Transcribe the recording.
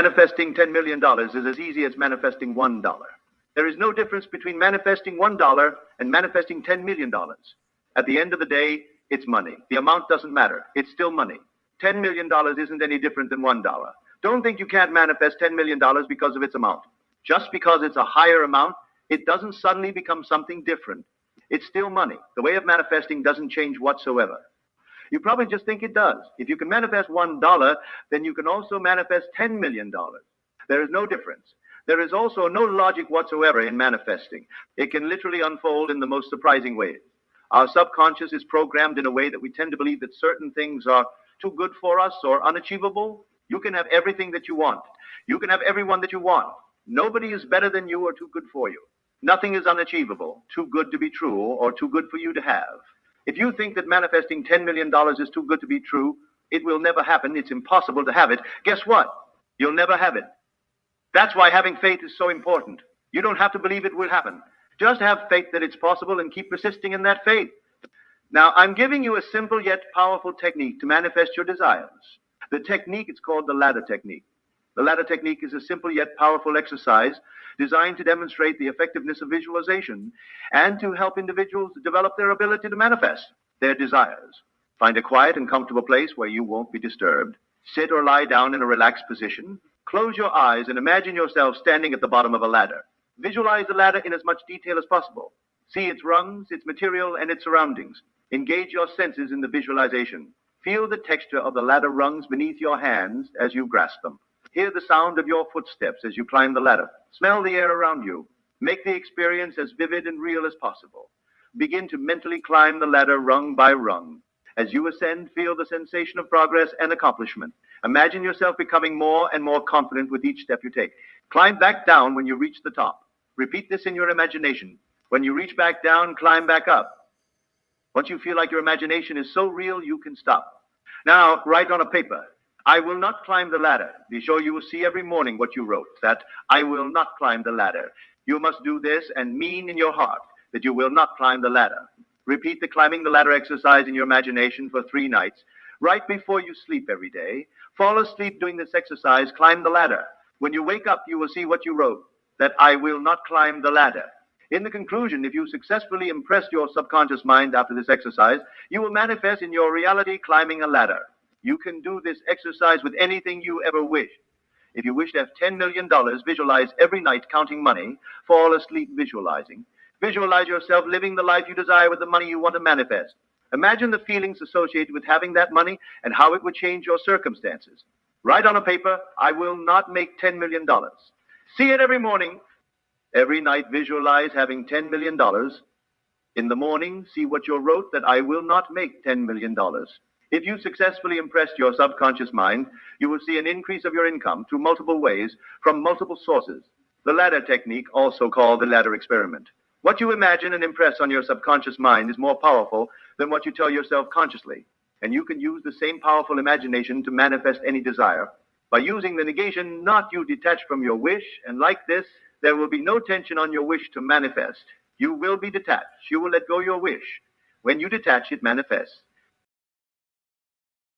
Manifesting $10 million is as easy as manifesting $1. There is no difference between manifesting $1 and manifesting $10 million. At the end of the day, it's money. The amount doesn't matter. It's still money. $10 million isn't any different than $1. Don't think you can't manifest $10 million because of its amount. Just because it's a higher amount, it doesn't suddenly become something different. It's still money. The way of manifesting doesn't change whatsoever. You probably just think it does. If you can manifest $1, then you can also manifest $10 million. There is no difference. There is also no logic whatsoever in manifesting. It can literally unfold in the most surprising ways. Our subconscious is programmed in a way that we tend to believe that certain things are too good for us or unachievable. You can have everything that you want. You can have everyone that you want. Nobody is better than you or too good for you. Nothing is unachievable, too good to be true, or too good for you to have. If you think that manifesting $10 million is too good to be true, it will never happen. It's impossible to have it. Guess what? You'll never have it. That's why having faith is so important. You don't have to believe it will happen. Just have faith that it's possible and keep persisting in that faith. Now, I'm giving you a simple yet powerful technique to manifest your desires. The technique is called the ladder technique. The ladder technique is a simple yet powerful exercise designed to demonstrate the effectiveness of visualization and to help individuals develop their ability to manifest their desires. Find a quiet and comfortable place where you won't be disturbed. Sit or lie down in a relaxed position. Close your eyes and imagine yourself standing at the bottom of a ladder. Visualize the ladder in as much detail as possible. See its rungs, its material, and its surroundings. Engage your senses in the visualization. Feel the texture of the ladder rungs beneath your hands as you grasp them. Hear the sound of your footsteps as you climb the ladder. Smell the air around you. Make the experience as vivid and real as possible. Begin to mentally climb the ladder rung by rung. As you ascend, feel the sensation of progress and accomplishment. Imagine yourself becoming more and more confident with each step you take. Climb back down when you reach the top. Repeat this in your imagination. When you reach back down, climb back up. Once you feel like your imagination is so real, you can stop. Now, write on a paper. I will not climb the ladder. Be sure you will see every morning what you wrote, that I will not climb the ladder. You must do this and mean in your heart that you will not climb the ladder. Repeat the climbing the ladder exercise in your imagination for 3 nights. Right before you sleep every day, fall asleep doing this exercise, climb the ladder. When you wake up, you will see what you wrote, that I will not climb the ladder. In the conclusion, if you successfully impress your subconscious mind after this exercise, you will manifest in your reality climbing a ladder. You can do this exercise with anything you ever wish. If you wish to have $10 million, visualize every night counting money, fall asleep visualizing. Visualize yourself living the life you desire with the money you want to manifest. Imagine the feelings associated with having that money and how it would change your circumstances. Write on a paper, I will not make $10 million. See it every morning. Every night visualize having $10 million. In the morning, see what you wrote, that I will not make $10 million. If you successfully impressed your subconscious mind, you will see an increase of your income through multiple ways from multiple sources. The ladder technique, also called the ladder experiment. What you imagine and impress on your subconscious mind is more powerful than what you tell yourself consciously. And you can use the same powerful imagination to manifest any desire. By using the negation, not you detach from your wish, and like this, there will be no tension on your wish to manifest. You will be detached. You will let go your wish. When you detach, it manifests.